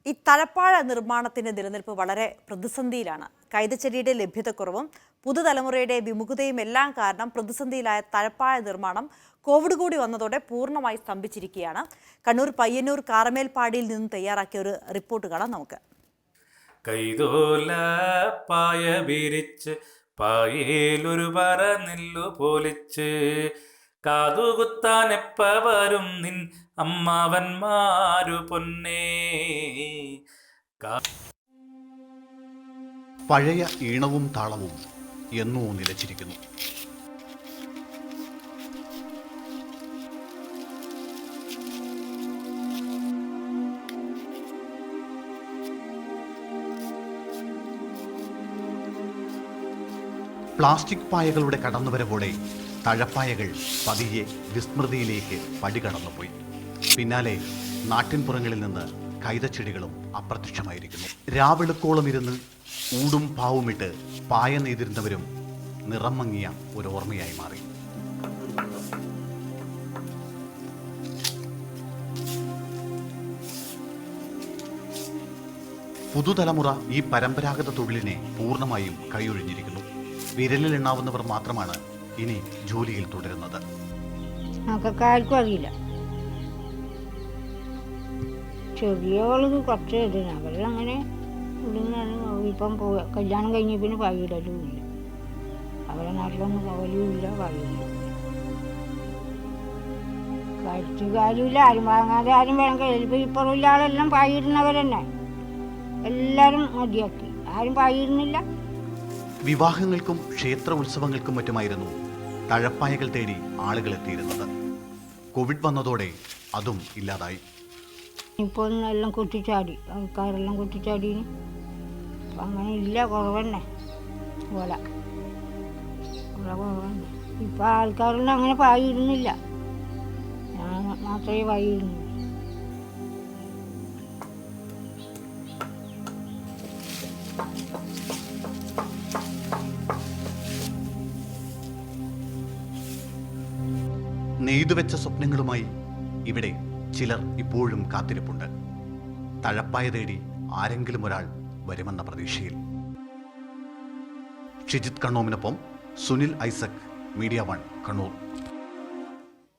ഈ തഴപ്പാഴ നിർമ്മാണത്തിന്റെ നിലനിൽപ്പ് വളരെ പ്രതിസന്ധിയിലാണ്. കൈതച്ചെടിയുടെ ലഭ്യതക്കുറവും പുതുതലമുറയുടെ വിമുഖതയും എല്ലാം കാരണം പ്രതിസന്ധിയിലായ തഴപ്പാഴ നിർമ്മാണം കോവിഡ് കൂടി വന്നതോടെ പൂർണ്ണമായി സ്തംഭിച്ചിരിക്കുകയാണ്. കണ്ണൂർ പയ്യന്നൂർ കാറമേൽപ്പാടിയിൽ നിന്ന് തയ്യാറാക്കിയ ഒരു റിപ്പോർട്ട് കാണാം നമുക്ക്. കൈതോല പായ വിരിച്ച് പായേലൊരു പറ നെല്ലു പോലിച്ച് കാതുകുത്താൻ എപ്പ വരും നിൻ അമ്മാവന്മാരു പൊന്നേ. പഴയ ഈണവും താളവും എന്നോ നിലച്ചിരിക്കുന്നു. പ്ലാസ്റ്റിക് പായകളുടെ കടന്നുവരവോടെ തഴപ്പായകൾ പതിയെ വിസ്മൃതിയിലേക്ക് പടികടന്നുപോയി. പിന്നാലെ നാട്ടിൻപുറങ്ങളിൽ നിന്ന് കൈതച്ചെടികളും അപ്രത്യക്ഷമായിരിക്കുന്നു. രാവിളുക്കോളം ഇരുന്ന് ഊടും പാവുമിട്ട് പായ നെയ്തിരുന്നവരും നിറം മങ്ങിയ ഒരു ഓർമ്മയായി മാറി. പുതുതലമുറ ഈ പരമ്പരാഗത തൊഴിലിനെ പൂർണ്ണമായും കൈയൊഴിഞ്ഞിരിക്കുന്നു. വിരലിൽ എണ്ണാവുന്നവർ മാത്രമാണ് ഇനി ജോലിയിൽ തുടരുന്നത്. നമുക്കാർക്കും അറിയില്ല. ചെറിയവള് കുറച്ച് ഇടുന്നു, അവരങ്ങനെ ഇടുന്നതാണ്. ഇപ്പം കല്യാണം കഴിഞ്ഞ പിന്നെ പായിടലും ഇല്ല, അവരുടെ നാട്ടിലൊന്നും പോകലും ഇല്ല, പായില്ല. കഴിച്ചു കാര്യമില്ല, ആരും വാങ്ങാതെ ആരും വേണം. കഴിയുമ്പോൾ ഇപ്പോഴുള്ള ആളെല്ലാം പായിടുന്നവരെന്നെ എല്ലാവരും മതിയാക്കി, ആരും പായിടുന്നില്ല. വിവാഹങ്ങൾക്കും ക്ഷേത്ര ഉത്സവങ്ങൾക്കും മറ്റുമായിരുന്നു തഴപ്പായകൾ തേടി ആളുകൾ എത്തിയിരുന്നത്. കോവിഡ് വന്നതോടെ അതും ഇല്ലാതായി. ഇപ്പോൾ എല്ലാം കുത്തിച്ചാടി, ആൾക്കാരെല്ലാം കുത്തിച്ചാടി. അപ്പം അങ്ങനെ ഇല്ല, കുറവന്നെ പോലെ കുറവന്നെ. ഇപ്പം ആൾക്കാരെല്ലാം അങ്ങനെ പായിടുന്നില്ല, ഞാൻ മാത്രമേ പായിടുന്നു. നെയ്തുവെച്ച സ്വപ്നങ്ങളുമായി ഇവിടെ ചിലർ ഇപ്പോഴും കാത്തിരിപ്പുണ്ട്. തഴപ്പായ തേടി ആരെങ്കിലും ഒരാൾ വരുമെന്ന പ്രതീക്ഷയിൽ. ഷിജിത് കണ്ണോമിനൊപ്പം സുനിൽ ഐസക്, മീഡിയ 1 കണ്ണൂർ.